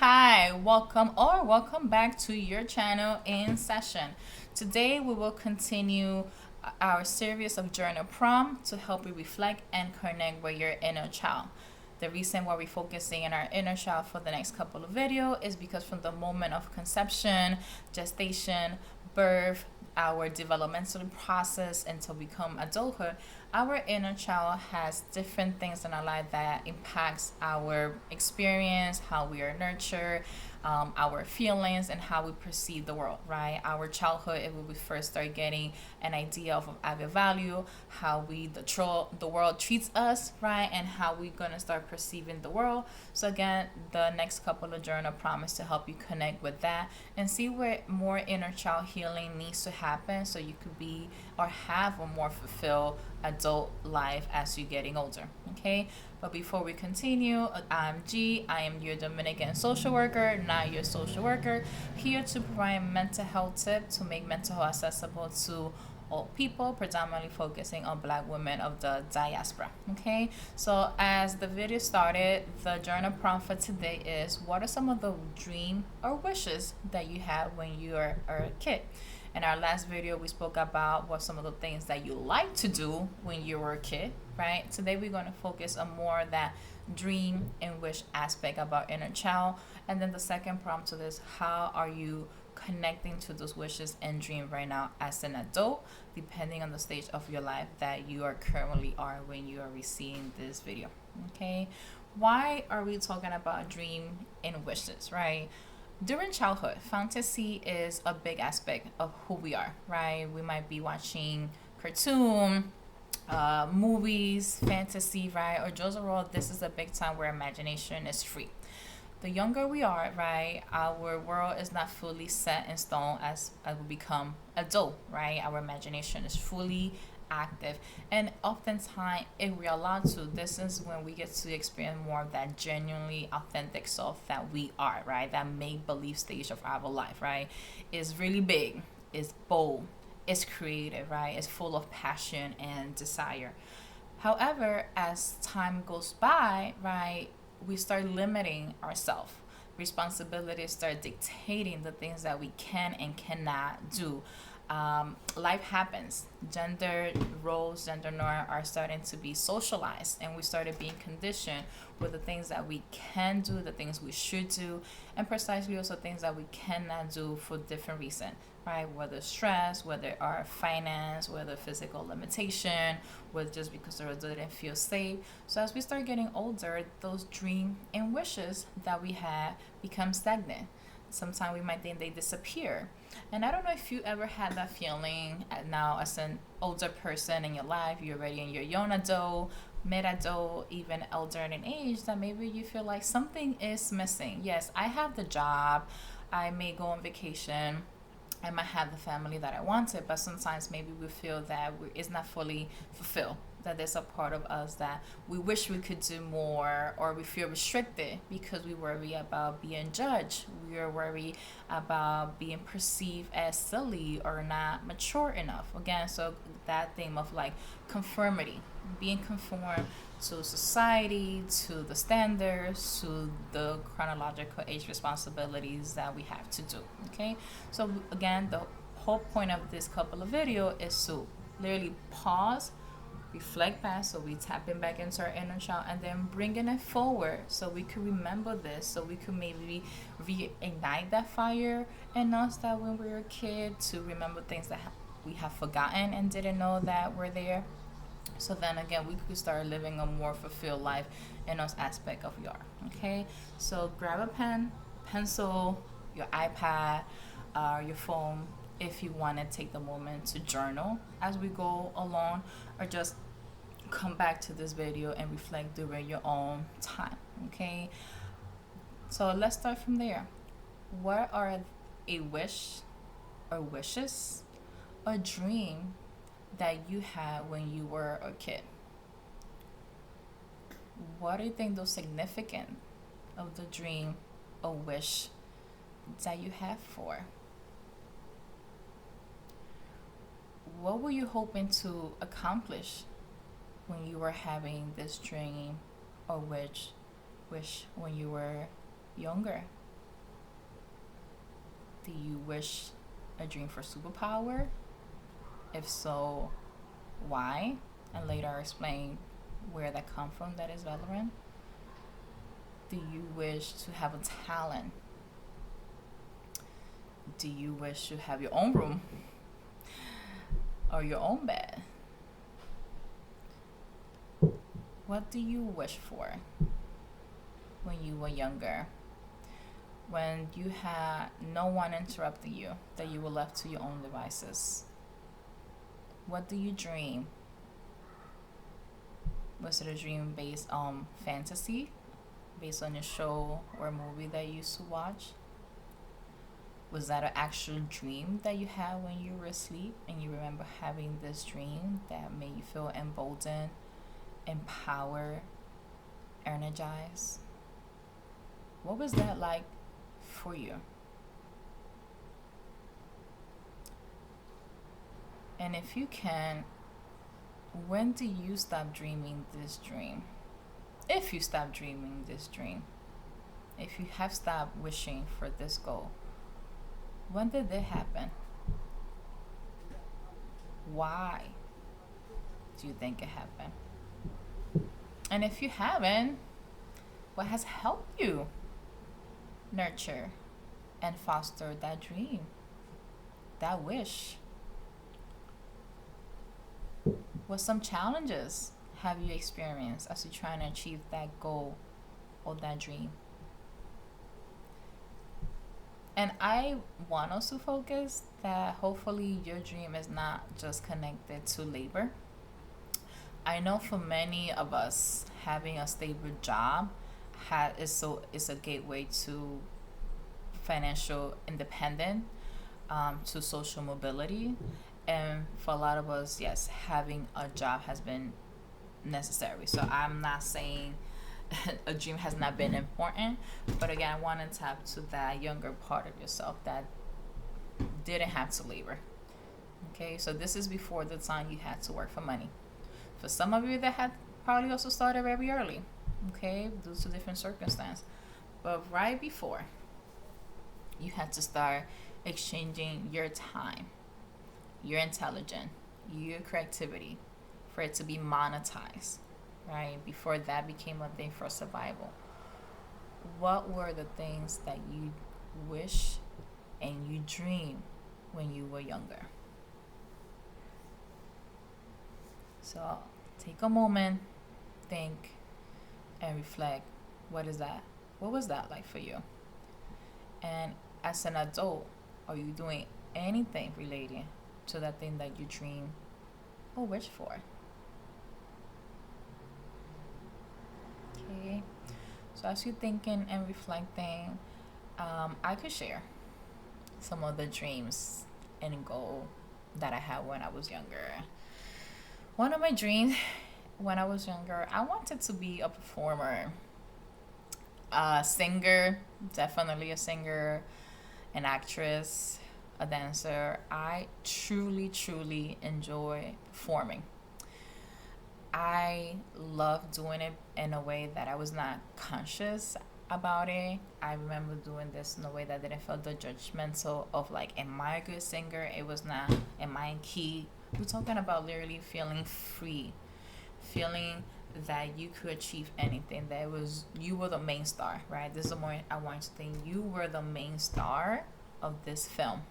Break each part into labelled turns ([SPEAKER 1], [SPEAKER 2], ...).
[SPEAKER 1] Hi, welcome back to your channel in session. Today we will continue our series of journal prompt to help you reflect and connect with your inner child. The reason why we're focusing on our inner child for the next couple of videos is because from the moment of conception, gestation, birth, our developmental process until we become adulthood, our inner child has different things in our life that impacts our experience, how we are nurtured, our feelings, and how we perceive the world, right? Our childhood, it when we first start getting an idea of our value, how the world treats us, right? And how we're going to start perceiving the world. So again, the next couple of journal promise to help you connect with that and see where more inner child healing needs to happen so you could be or have a more fulfilled adult life as you're getting older. Okay, but before we continue, I'm G. I am your Dominican social worker, not your social worker, here to provide mental health tips to make mental health accessible to all people, predominantly focusing on Black women of the diaspora. Okay, so as the video started, the journal prompt for today is: what are some of the dream or wishes that you had when you are a kid? In our last video, we spoke about what some of the things that you like to do when you were a kid, right? Today, we're going to focus on more of that dream and wish aspect about inner child. And then the second prompt to this: how are you connecting to those wishes and dream right now as an adult, depending on the stage of your life that you are currently are when you are receiving this video? Okay, why are we talking about dream and wishes, right? During childhood, fantasy is a big aspect of who we are, right? We might be watching cartoon, movies, fantasy, right? Or just overall, this is a big time where imagination is free. The younger we are, right, our world is not fully set in stone as we become adult, right? Our imagination is fully active, and oftentimes if we're allowed to, this is when we get to experience more of that genuinely authentic self that we are, right? That make believe stage of our life, right, is really big, is bold, is creative, right? It's full of passion and desire. However, as time goes by, right, we start limiting ourselves. Responsibilities start dictating the things that we can and cannot do. Life happens. Gender roles, gender norms are starting to be socialized, and we started being conditioned with the things that we can do, the things we should do, and precisely also things that we cannot do for different reasons, right? Whether stress, whether our finance, whether physical limitation, whether just because they didn't feel safe. So as we start getting older, those dreams and wishes that we had become stagnant. Sometimes we might think they disappear. And I don't know if you ever had that feeling now as an older person in your life, you're already in your young adult, mid adult, even elder in age, that maybe you feel like something is missing. Yes, I have the job, I may go on vacation, I might have the family that I wanted, but sometimes maybe we feel that it's not fully fulfilled. That there's a part of us that we wish we could do more, or we feel restricted because we worry about being judged. We are worried about being perceived as silly or not mature enough. Again, so that theme of like conformity, being conformed to society, to the standards, to the chronological age responsibilities that we have to do. Okay, so again, the whole point of this couple of video is to literally pause, reflect back, so we tapping back into our inner child, and then bringing it forward so we could remember this, so we could maybe reignite that fire in us that when we were a kid, to remember things that we have forgotten and didn't know that were there. So then again, we could start living a more fulfilled life in those aspect of your. Okay, so grab a pen, pencil, your iPad, your phone, if you want to take the moment to journal as we go along, or just come back to this video and reflect during your own time. Okay, so let's start from there. What are a wish or wishes or dream that you had when you were a kid? What do you think those significant of the dream or wish that you have for? What were you hoping to accomplish when you were having this dream or wish when you were younger? Do you wish a dream for superpower? If so, why? And later I'll explain where that come from that is relevant. Do you wish to have a talent? Do you wish to have your own room or your own bed? What do you wish for when you were younger? When you had no one interrupting you, that you were left to your own devices? What do you dream? Was it a dream based on fantasy, based on a show or a movie that you used to watch? Was that an actual dream that you had when you were asleep and you remember having this dream that made you feel emboldened, empowered, energized? What was that like for you? And if you can, when do you stop dreaming this dream? If you stop dreaming this dream, if you have stopped wishing for this goal, when did it happen? Why do you think it happened? And if you haven't, what has helped you nurture and foster that dream, that wish? What some challenges have you experienced as you're trying to achieve that goal or that dream? And I want us to focus that hopefully your dream is not just connected to labor. I know for many of us, having a stable job is a gateway to financial independence, to social mobility, and for a lot of us, yes, having a job has been necessary. So I'm not saying a dream has not been important, but again, I want to tap to that younger part of yourself that didn't have to labor. Okay, so this is before the time you had to work for money. For some of you, that had probably also started very early, okay, due to different circumstances. But right before, you had to start exchanging your time, your intelligence, your creativity for it to be monetized, right? Before that became a thing for survival. What were the things that you wish and you dream when you were younger? So take a moment, think, and reflect. What is that? What was that like for you? And as an adult, are you doing anything related to that thing that you dream or wish for? Okay. So as you're thinking and reflecting, I could share some of the dreams and goal that I had when I was younger. One of my dreams when I was younger, I wanted to be a performer, a singer, definitely a singer, an actress, a dancer. I truly, truly enjoy performing. I love doing it in a way that I was not conscious about it. I remember doing this in a way that didn't feel the judgmental of like, am I a good singer? It was not, am I in key? We're talking about literally feeling free, feeling that you could achieve anything. That it was you were the main star, right? This is the moment I want you to think you were the main star of this film.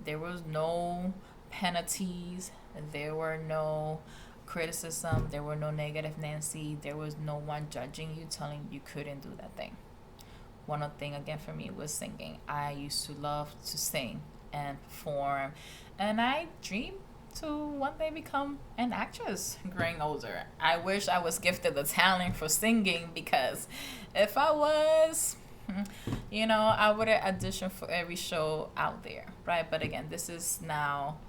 [SPEAKER 1] There was no penalties. There were no criticism. There were no negative Nancy. There was no one judging you, telling you couldn't do that thing. One of the thing again for me was singing. I used to love to sing and perform, and I dreamed to one day become an actress growing older. I wish I was gifted the talent for singing, because if I was, I would have auditioned for every show out there, right? But again, this is now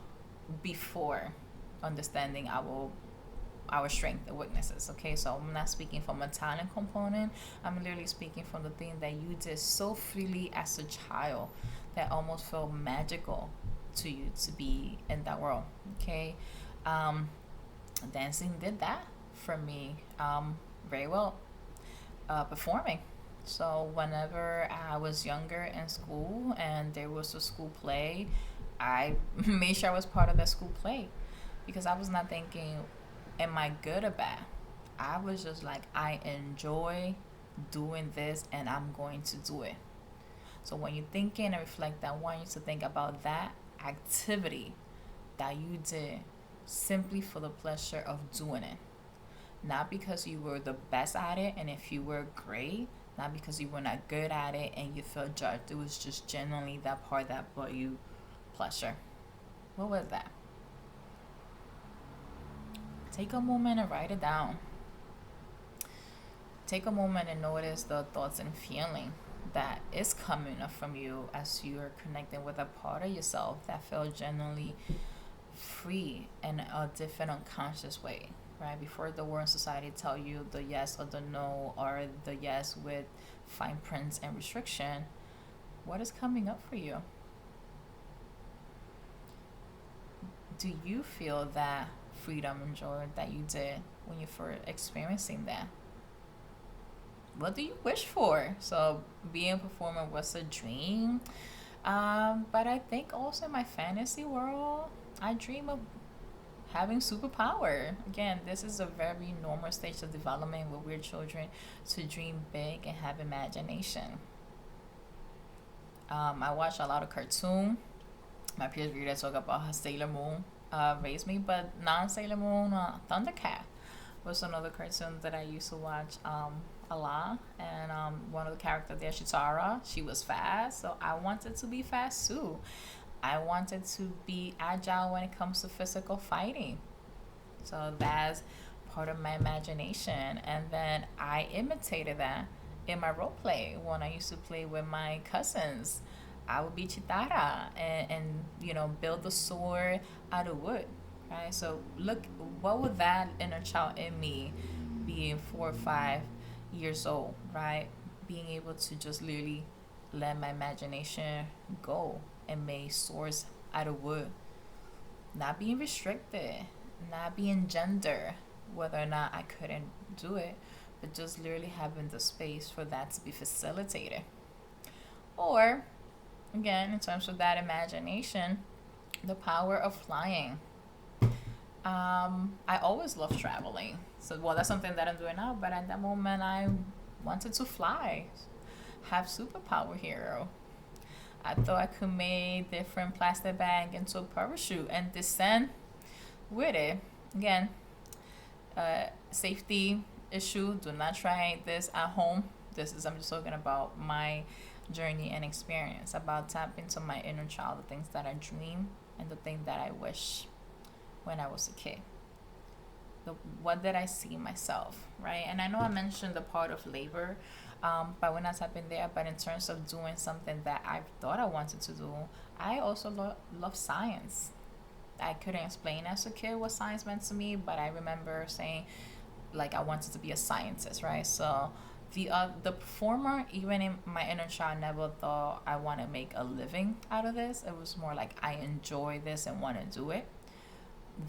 [SPEAKER 1] before understanding our strength and weaknesses. Okay, so I'm not speaking from a talent component. I'm literally speaking from the thing that you did so freely as a child that almost felt magical to you to be in that world. Okay, dancing did that for me very well. Performing, So whenever I was younger in school and there was a school play, I made sure I was part of the school play because I was not thinking, am I good or bad? I was just like, I enjoy doing this and I'm going to do it. So when you're thinking and reflect, I want you to think about that activity that you did simply for the pleasure of doing it. Not because you were the best at it and if you were great, not because you were not good at it and you felt judged. It was just genuinely that part that brought you pleasure. What was that? Take a moment and write it down. Take a moment and notice the thoughts and feeling that is coming up from you as you are connecting with a part of yourself that feels genuinely free in a different unconscious way, right? Before the world and society tell you the yes or the no or the yes with fine prints and restriction, what is coming up for you? Do you feel that freedom and joy that you did when you first experiencing that? What do you wish for? So being a performer was a dream. But I think also in my fantasy world, I dream of having superpower. Again, this is a very normal stage of development with we're children to dream big and have imagination. I watch a lot of cartoon. My peers read talk about how Sailor Moon raised me, but non Sailor Moon, Thundercat was another cartoon that I used to watch a lot. And one of the characters there, Shitara, she was fast, so I wanted to be fast too. I wanted to be agile when it comes to physical fighting. So that's part of my imagination. And then I imitated that in my role play when I used to play with my cousins. I would be Chitara and build the sword out of wood. Right? So look, what would that inner child in me being 4 or 5 years old, right? Being able to just literally let my imagination go and make swords out of wood. Not being restricted, not being gender, whether or not I couldn't do it, but just literally having the space for that to be facilitated. Or, again, in terms of that imagination, the power of flying. I always loved traveling. So, well, that's something that I'm doing now, but at that moment, I wanted to fly, have superpower hero. I thought I could make different plastic bag into a parachute and descend with it. Again, safety issue. Do not try this at home. I'm just talking about my journey and experience, about tapping into my inner child, the things that I dream and the things that I wish when I was a kid. What did I see myself, right? And I know I mentioned the part of labor, but we're not tapping there. But in terms of doing something that I thought I wanted to do, I also love science. I couldn't explain as a kid what science meant to me, but I remember saying, like, I wanted to be a scientist, right? So the performer, even in my inner child, never thought I want to make a living out of this. It was more like I enjoy this and want to do it.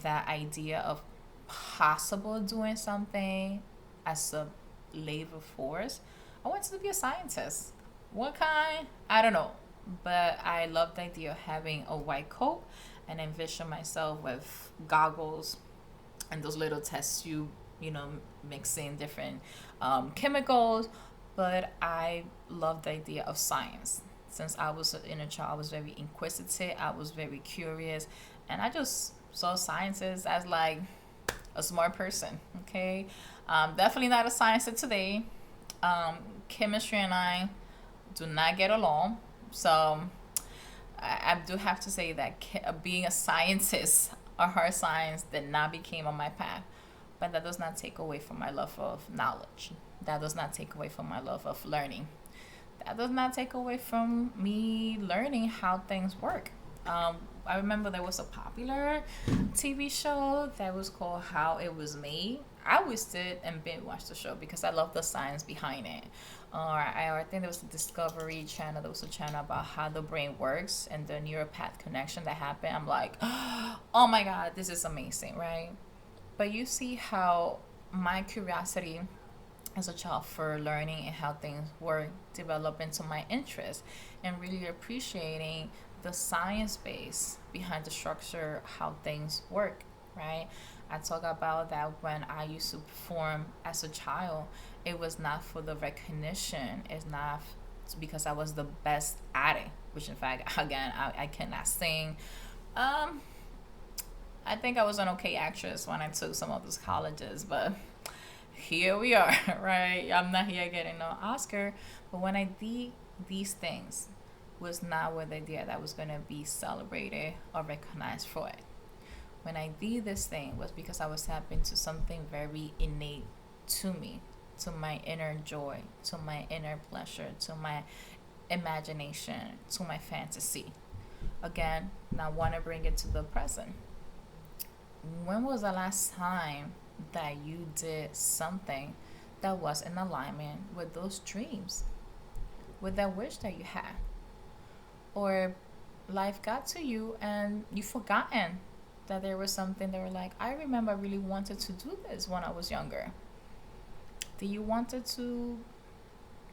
[SPEAKER 1] That idea of possible doing something as a labor force. I wanted to be a scientist. What kind? I don't know. But I love the idea of having a white coat and envision myself with goggles and those little test tube, mixing different chemicals. But I love the idea of science. Since I was an inner child, I was very inquisitive. I was very curious. And I just saw sciences as like a smart person. Okay, definitely not a scientist today. Chemistry and I do not get along, so I do have to say that being a scientist or hard science did not became on my path, but that does not take away from my love of knowledge. That does not take away from my love of learning. That does not take away from me learning how things work. I remember there was a popular TV show that was called How It Was Made. I always did and binge watch the show because I love the science behind it. I think there was a Discovery Channel. There was a channel about how the brain works and the neuropath connection that happened. I'm like, oh my God, this is amazing, right? But you see how my curiosity as a child for learning and how things were developing to my interest, and really appreciating the science base behind the structure, how things work, right? I talk about that when I used to perform as a child, it was not for the recognition, it's not because I was the best at it, which in fact, again, I cannot sing. Um, I think I was an okay actress when I took some of those colleges, but here we are, right? I'm not here getting no Oscar, but when I did these things, was not with the idea that I was gonna be celebrated or recognized for it. When I did this thing was because I was tapping to something very innate to me, to my inner joy, to my inner pleasure, to my imagination, to my fantasy. Again, now I want to bring it to the present. When was the last time that you did something that was in alignment with those dreams, with that wish that you had? Or life got to you and you forgotten that there was something that were like, I remember I really wanted to do this when I was younger. Do you wanted to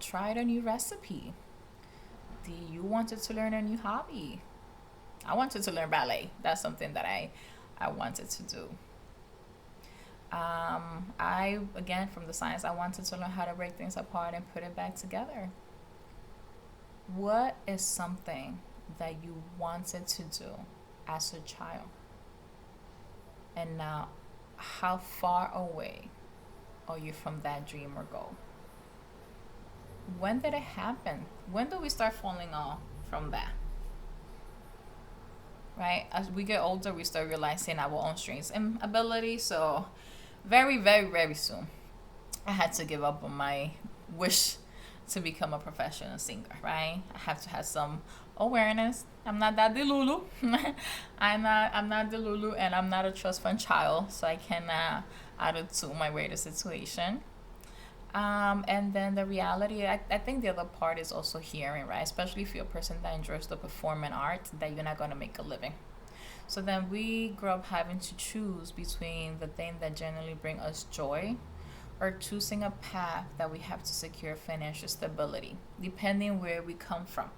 [SPEAKER 1] try a new recipe? Do you wanted to learn a new hobby? I wanted to learn ballet. That's something that I wanted to do. I again from the science, I wanted to learn how to break things apart and put it back together. What is something that you wanted to do as a child? And now, how far away are you from that dream or goal? When did it happen? When do we start falling off from that? Right? As we get older, we start realizing our own strengths and abilities. So, very, very, very soon, I had to give up on my wish to become a professional singer, right? I have to have some awareness. I'm not that delulu. I'm not delulu, and I'm not a trust fund child, so I cannot attitude my way to situation. And then the reality, I think the other part is also hearing, right? Especially if you're a person that enjoys the performing art, that you're not going to make a living. So then we grow up having to choose between the thing that generally bring us joy or choosing a path that we have to secure financial stability, depending where we come from.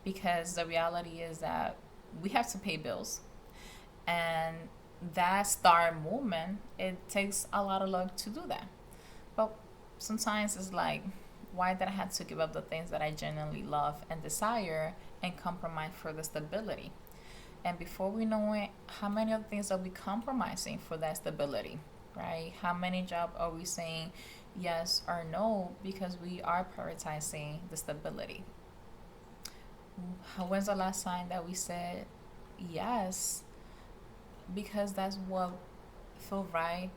[SPEAKER 1] Because the reality is that we have to pay bills. And that star movement, it takes a lot of luck to do that. But sometimes it's like, why did I have to give up the things that I genuinely love and desire and compromise for the stability? And before we know it, how many of the things are we compromising for that stability, right? How many jobs are we saying yes or no because we are prioritizing the stability? When's the last time that we said yes because that's what felt right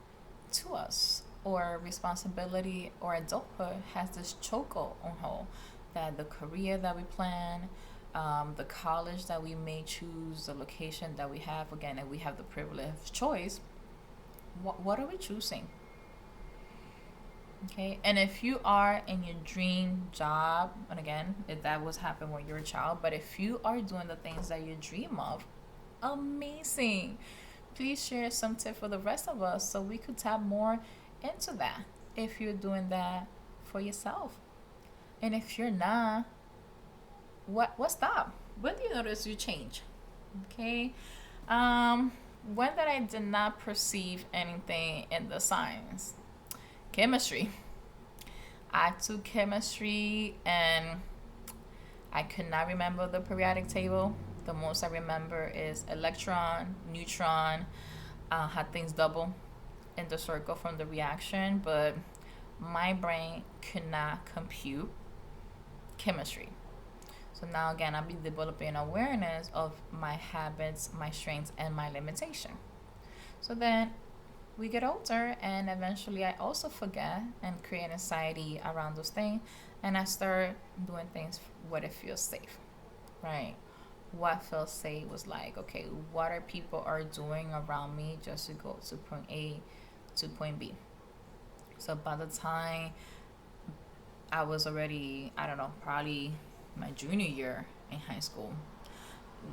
[SPEAKER 1] to us? Or responsibility or adulthood has this chokehold on hold that the career that we plan, the college that we may choose, the location that we have, again, and we have the privilege of choice, what are we choosing? Okay, and if you are in your dream job, and again, if that was happening when you're a child, but if you are doing the things that you dream of, amazing. Please share some tips for the rest of us so we could tap more into that if you're doing that for yourself. And if you're not, what stop? When do you notice you change? Okay. When that I did not perceive anything in the science. Chemistry. I took chemistry and I could not remember the periodic table. The most I remember is electron, neutron, had things double in the circle from the reaction, but my brain could not compute chemistry. So now again, I'll be developing awareness of my habits, my strengths, and my limitation. So then we get older, and eventually I also forget and create anxiety around those things, and I start doing things what it feels safe, right? What feels safe was like, okay, what are people are doing around me just to go to point A to point B. So by the time I was already, I don't know, probably my junior year in high school,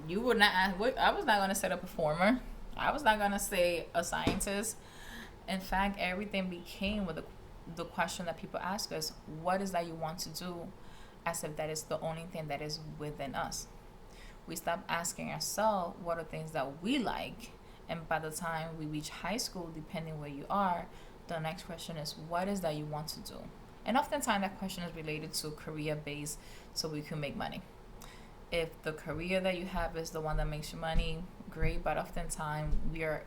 [SPEAKER 1] you would not ask, I was not going to say a performer. I was not going to say a scientist. In fact, everything became with the question that people ask us, what is that you want to do, as if that is the only thing that is within us. We stop asking ourselves what are things that we like, and by the time we reach high school, depending where you are, the next question is what is that you want to do. And oftentimes that question is related to career based, so we can make money. If the career that you have is the one that makes you money, great. But oftentimes we are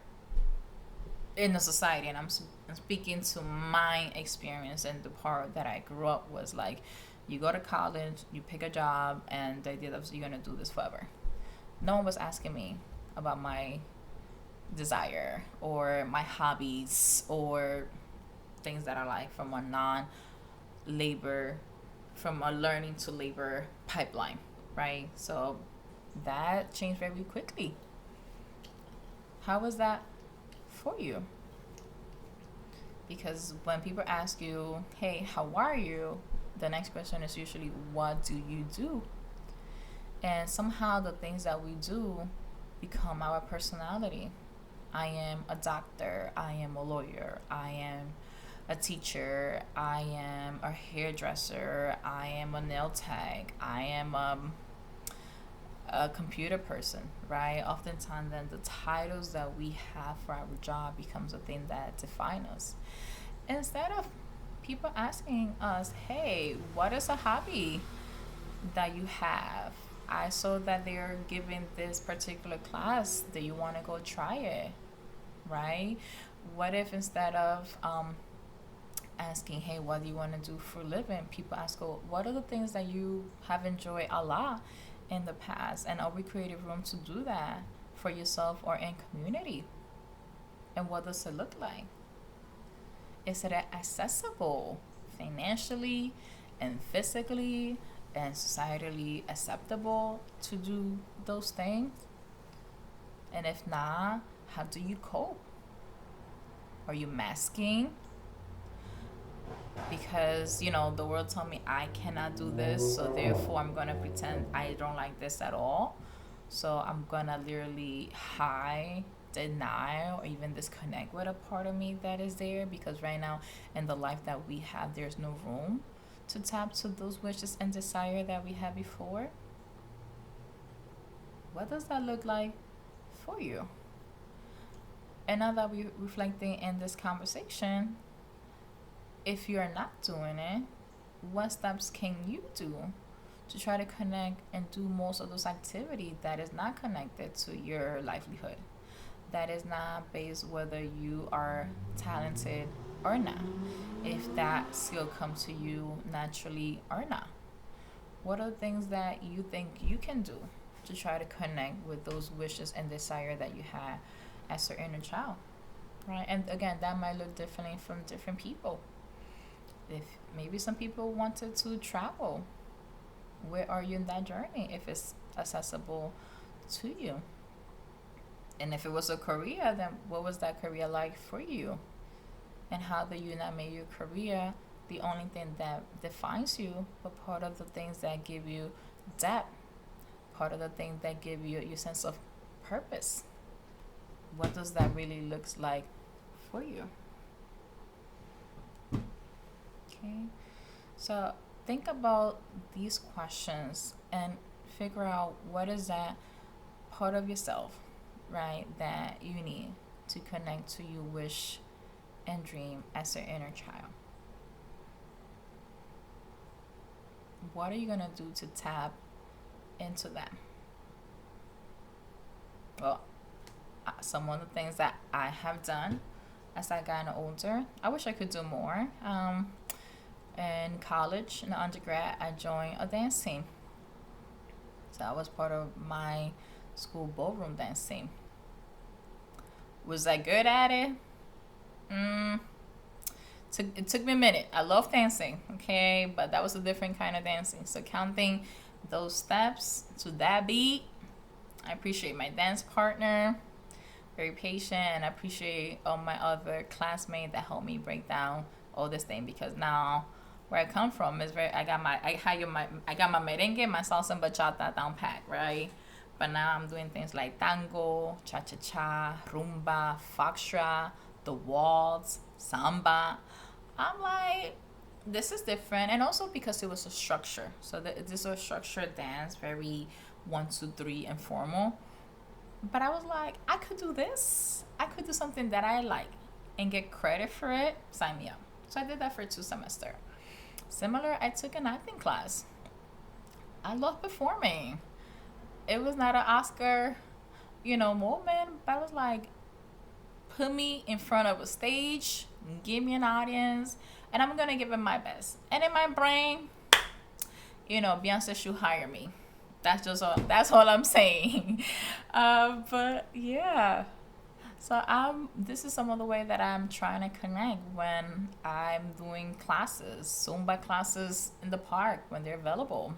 [SPEAKER 1] in the society, and I'm speaking to my experience, and the part that I grew up was like, you go to college, you pick a job, and the idea that you're gonna do this forever. No one was asking me about my desire or my hobbies or things that I like from a non labor, from a learning to labor pipeline, right? So that changed very quickly. How was that for you? Because when people ask you, hey, how are you? The next question is usually, what do you do? And somehow the things that we do become our personality. I am a doctor, I am a lawyer, I am a teacher, I am a hairdresser, I am a nail tech, I am a computer person, right? Oftentimes then the titles that we have for our job becomes a thing that define us. Instead of people asking us, hey, what is a hobby that you have? I saw that they're giving this particular class. Do you want to go try it? Right? What if instead of asking, hey, what do you want to do for a living? People ask, oh, what are the things that you have enjoyed a lot in the past? And are we creating room to do that for yourself or in community? And what does it look like? Is it accessible financially and physically and societally acceptable to do those things? And if not, how do you cope? Are you masking? Because, the world told me I cannot do this, so therefore I'm going to pretend I don't like this at all. So I'm going to literally hide, deny, or even disconnect with a part of me that is there, because right now in the life that we have, there's no room to tap to those wishes and desire that we had before. What does that look like for you? And now that we're reflecting in this conversation, if you're not doing it, what steps can you do to try to connect and do most of those activities that is not connected to your livelihood, that is not based whether you are talented or not, if that skill comes to you naturally or not? What are the things that you think you can do to try to connect with those wishes and desire that you have as your inner child, right? And again, that might look differently from different people. If maybe some people wanted to travel, where are you in that journey if it's accessible to you? And if it was a career, then what was that career like for you? And how do you not make your career the only thing that defines you, but part of the things that give you depth, part of the things that give you your sense of purpose? What does that really looks like for you? Okay, so think about these questions and figure out what is that part of yourself, right, that you need to connect to your wish and dream as your inner child. What are you gonna do to tap into that? Well, some of the things that I have done as I got older, I wish I could do more. In college, in undergrad, I joined a dance team. So I was part of my school ballroom dance team. Was I good at it? It took me a minute. I love dancing, okay? But that was a different kind of dancing. So counting those steps to that beat, I appreciate my dance partner, very patient, and I appreciate all my other classmates that helped me break down all this thing, because now where I come from is I got my merengue, my salsa and bachata down pat, right? But now I'm doing things like tango, cha-cha-cha, rumba, foxtrot, the waltz, samba. I'm like, this is different, and also because it was a structure. So this was a structured dance, very 1, 2, 3 informal. But I was like, I could do this. I could do something that I like, and get credit for it. Sign me up. So I did that for 2 semesters. Similar, I took an acting class. I love performing. It was not an Oscar, moment, but I was like, put me in front of a stage, give me an audience, and I'm gonna give it my best. And in my brain, Beyonce should hire me. That's all I'm saying. But yeah. So this is some of the way that I'm trying to connect when I'm doing classes, Zumba classes in the park when they're available.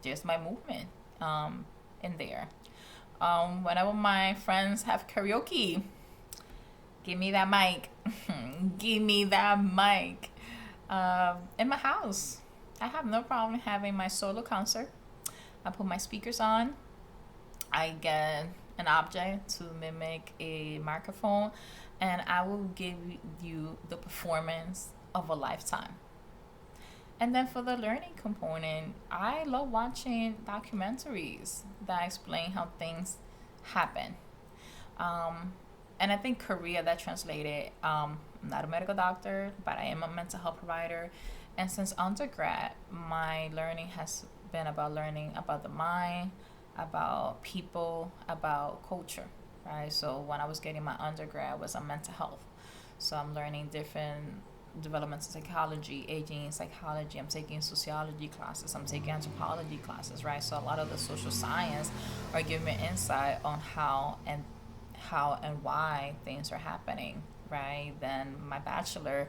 [SPEAKER 1] Just my movement in there. Whenever my friends have karaoke, give me that mic. Give me that mic. In my house, I have no problem having my solo concert. I put my speakers on. I get an object to mimic a microphone, and I will give you the performance of a lifetime. And then for the learning component, I love watching documentaries that explain how things happen. Um, and I think Korea that translated. I'm not a medical doctor, but I am a mental health provider. And since undergrad, my learning has been about learning about the mind, about people, about culture, right? So when I was getting my undergrad, was on mental health. So I'm learning different developmental psychology, aging psychology. I'm taking sociology classes. I'm taking anthropology classes, right? So a lot of the social science are giving me insight on how and why things are happening, right? Then my bachelor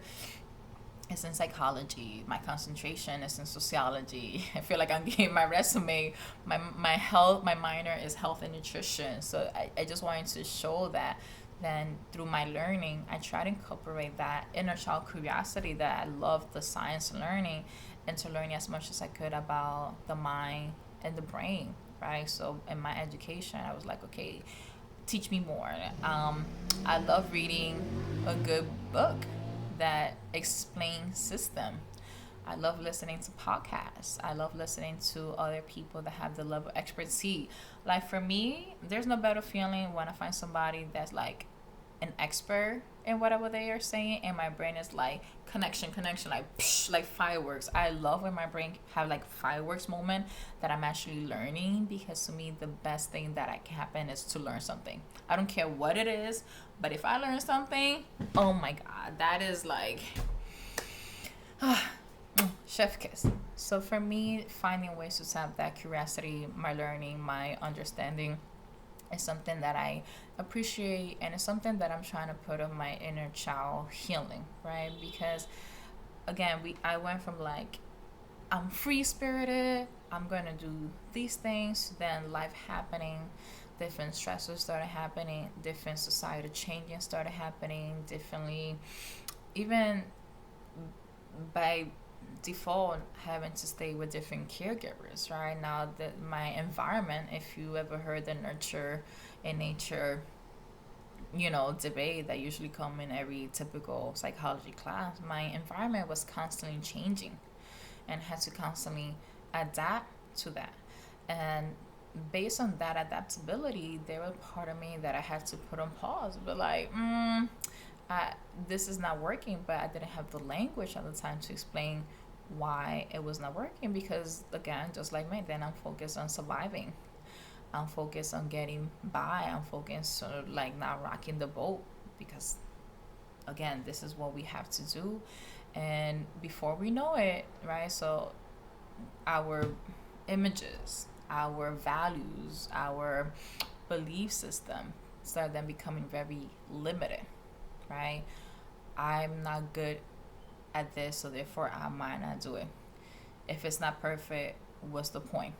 [SPEAKER 1] is in psychology. My concentration is in sociology. I feel like I'm getting my resume. My minor is health and nutrition. So I just wanted to show that. Then through my learning, I try to incorporate that inner child curiosity that I love the science learning into learning as much as I could about the mind and the brain, right? So in my education, I was like, okay, teach me more. I love reading a good book that explains system. I love listening to podcasts. I love listening to other people that have the level of expertise. Like for me, there's no better feeling when I find somebody that's like an expert in whatever they are saying, and my brain is like connection, like psh, like fireworks. I love when my brain have like fireworks moment that I'm actually learning, because to me the best thing that can happen is to learn something. I don't care what it is, but if I learn something, oh my god, that is like chef kiss. So for me, finding ways to tap that curiosity, my learning, my understanding is something that I appreciate, and it's something that I'm trying to put on my inner child healing, right? Because again, I went from like, I'm free spirited, I'm gonna do these things, then life happening, different stressors started happening, different society changing started happening differently, even by default having to stay with different caregivers, right? Now that my environment, if you ever heard the nurture and nature debate that usually come in every typical psychology class, my environment was constantly changing and had to constantly adapt to that. And based on that adaptability, there was part of me that I had to put on pause, but like, I, this is not working, but I didn't have the language at the time to explain why it was not working, because again, just like me, then I'm focused on surviving. I'm focused on getting by. I'm focused on like not rocking the boat, because again, this is what we have to do. And before we know it, right? So our images, our values, our belief system start then becoming very limited, right? I'm not good at this, so therefore I might not do it. If it's not perfect, what's the point?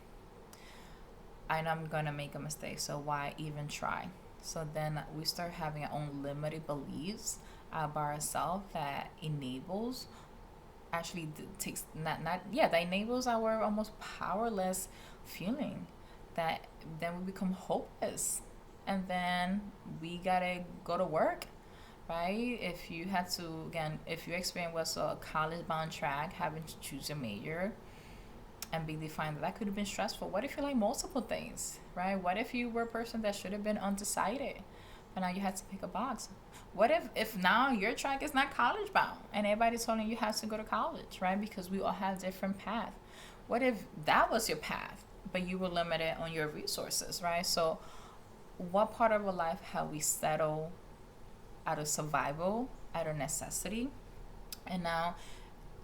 [SPEAKER 1] I know I'm gonna make a mistake, so why even try? So then we start having our own limited beliefs about ourselves that enables, actually takes not yeah, that enables our almost powerless feeling, that then we become hopeless, and then we gotta go to work right? If you had to, again, if your experience was a college bound track, having to choose a major and be defined, that could have been stressful. What if you like multiple things, right? What if you were a person that should have been undecided, but now you had to pick a box? What if now your track is not college bound and everybody's telling you have to go to college, right? Because we all have different paths. What if that was your path, but you were limited on your resources, right? So, what part of our life have we settled out of survival, out of necessity, and now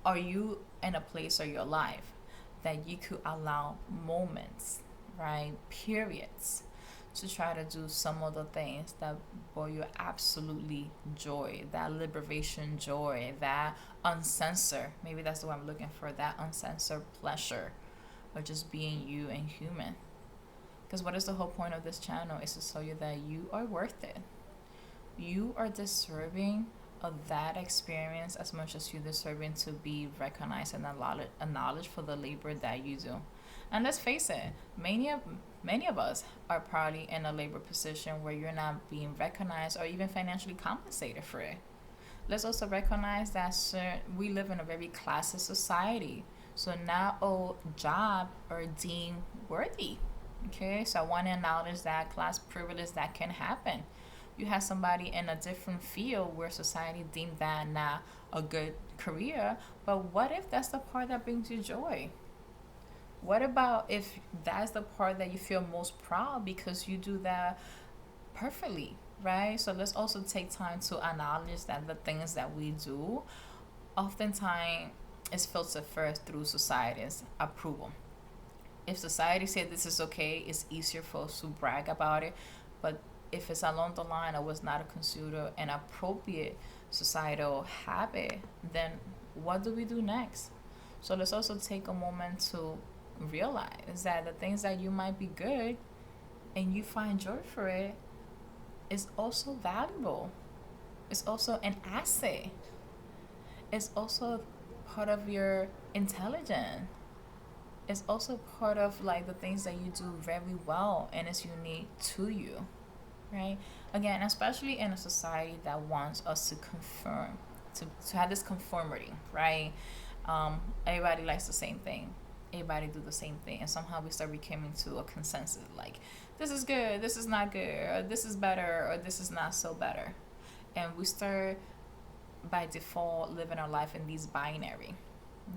[SPEAKER 1] are you in a place of your life that you could allow moments, right, periods, to try to do some of the things that bring you absolutely joy, that liberation joy, that uncensored, maybe that's the word I'm looking for, that uncensored pleasure of just being you and human. Because what is the whole point of this channel is to tell you that you are worth it. You are deserving of that experience as much as you're deserving to be recognized and acknowledged for the labor that you do. And let's face it, many of us are probably in a labor position where you're not being recognized or even financially compensated for it. Let's also recognize that we live in a very classist society. So not all job are deemed worthy. Okay, so I want to acknowledge that class privilege that can happen. You have somebody in a different field where society deemed that not a good career, but what if that's the part that brings you joy? What about if that's the part that you feel most proud because you do that perfectly, right? So let's also take time to acknowledge that the things that we do oftentimes is filtered first through society's approval. If society said this is okay, it's easier for us to brag about it. But if it's along the line or was not considered an appropriate societal habit, then what do we do next? So let's also take a moment to realize that the things that you might be good and you find joy for it is also valuable. It's also an asset. It's also part of your intelligence. It's also part of like the things that you do very well and it's unique to you, right? Again, especially in a society that wants us to conform, to have this conformity, right? Everybody likes the same thing. Everybody do the same thing, and somehow we start becoming to a consensus like this is good, this is not good, or this is better, or this is not so better, and we start by default living our life in these binary,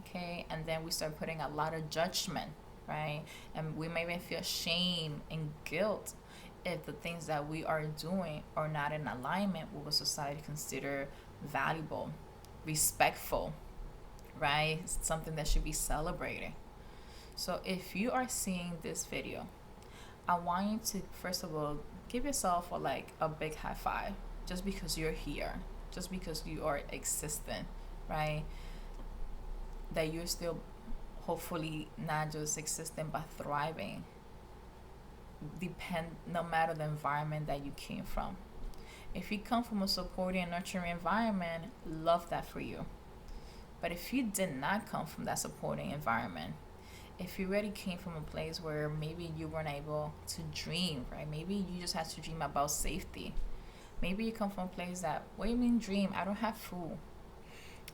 [SPEAKER 1] okay? And then we start putting a lot of judgment, right? And we may even feel shame and guilt if the things that we are doing are not in alignment with what society consider valuable, respectful, right? Something that should be celebrated. So if you are seeing this video, I want you to first of all give yourself a big high five just because you're here, just because you are existing, right? That you're still hopefully not just existing but thriving, no matter the environment that you came from. If you come from a supporting and nurturing environment, love that for you. But if you did not come from that supporting environment, if you already came from a place where maybe you weren't able to dream, right? Maybe you just had to dream about safety. Maybe you come from a place that, what do you mean dream? I don't have food.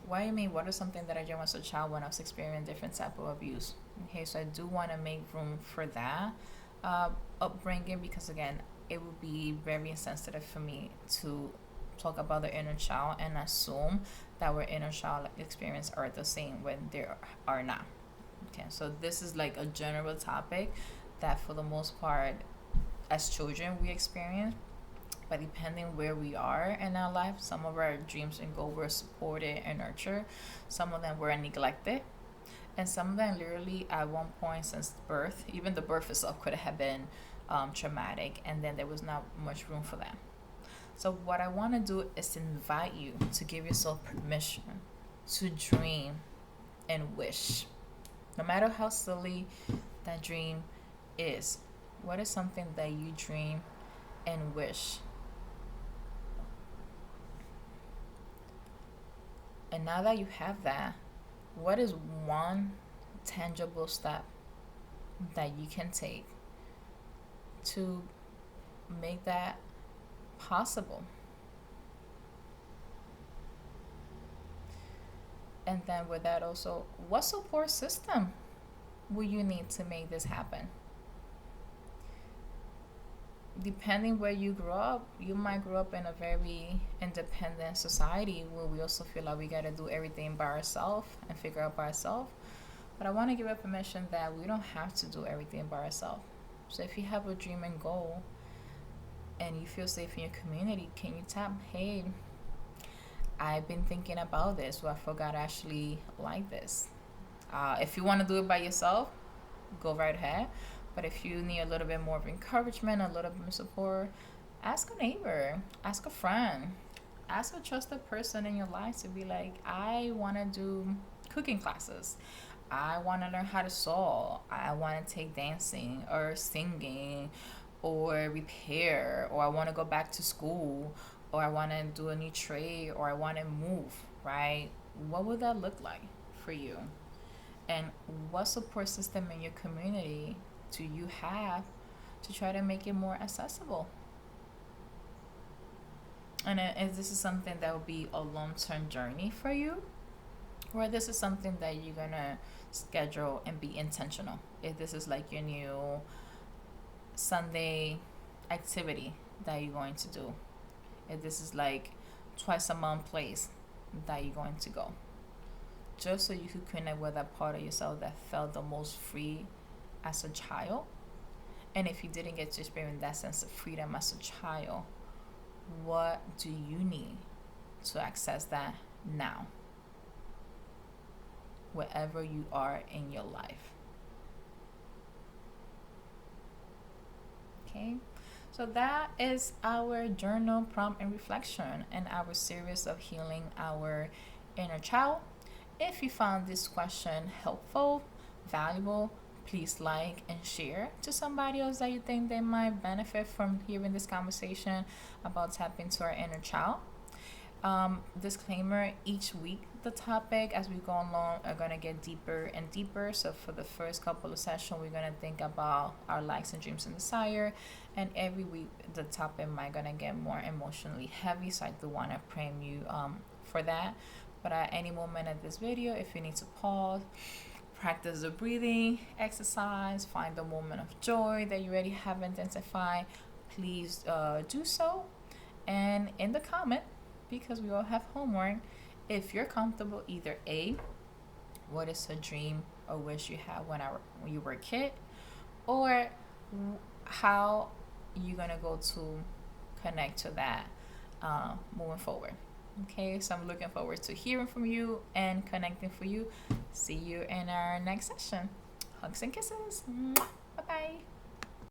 [SPEAKER 1] What do you mean? What is something that I did as a child when I was experiencing different type of abuse? Okay, so I do want to make room for that upbringing, because again, it would be very insensitive for me to talk about the inner child and assume that our inner child experience are the same when they are not. Okay, so this is like a general topic that for the most part as children we experience, but depending where we are in our life, some of our dreams and goals were supported and nurtured, some of them were neglected, and some of them literally at one point since birth, even the birth itself could have been traumatic, and then there was not much room for that. So what I want to do is invite you to give yourself permission to dream and wish. No matter how silly that dream is, what is something that you dream and wish? And now that you have that, what is one tangible step that you can take to make that possible? And then with that also, what support system will you need to make this happen? Depending where you grew up, you might grow up in a very independent society where we also feel like we got to do everything by ourselves and figure out by ourselves. But I want to give a permission that we don't have to do everything by ourselves. So if you have a dream and goal and you feel safe in your community, can you tap, hey, I've been thinking about this, or I forgot I actually like this. If you want to do it by yourself, go right ahead. But if you need a little bit more of encouragement, a little bit of support, ask a neighbor, ask a friend, ask a trusted person in your life to be like, I want to do cooking classes. I want to learn how to sew. I want to take dancing or singing or repair, or I want to go back to school, or I want to do a new trade, or I want to move, right? What would that look like for you? And what support system in your community do you have to try to make it more accessible? And if this is something that will be a long-term journey for you, or this is something that you're gonna schedule and be intentional. If this is like your new Sunday activity that you're going to do, if this is like twice a month place that you're going to go, just so you could connect with that part of yourself that felt the most free as a child. And if you didn't get to experience that sense of freedom as a child, what do you need to access that now, wherever you are in your life? Okay, so that is our journal prompt and reflection and our series of healing our inner child. If you found this question helpful, valuable, please like and share to somebody else that you think they might benefit from hearing this conversation about tapping into our inner child. Disclaimer, each week the topic as we go along are going to get deeper and deeper. So for the first couple of sessions, we're going to think about our likes and dreams and desire, and every week the topic might going to get more emotionally heavy, so I do want to frame you for that. But at any moment of this video, if you need to pause, practice the breathing exercise, find the moment of joy that you already have identified, please do so. And in the comment, because we all have homework, if you're comfortable, either A, what is a dream or wish you had when you were a kid, or how you're gonna go to connect to that moving forward. Okay, so I'm looking forward to hearing from you and connecting for you. See you in our next session. Hugs and kisses. Bye bye.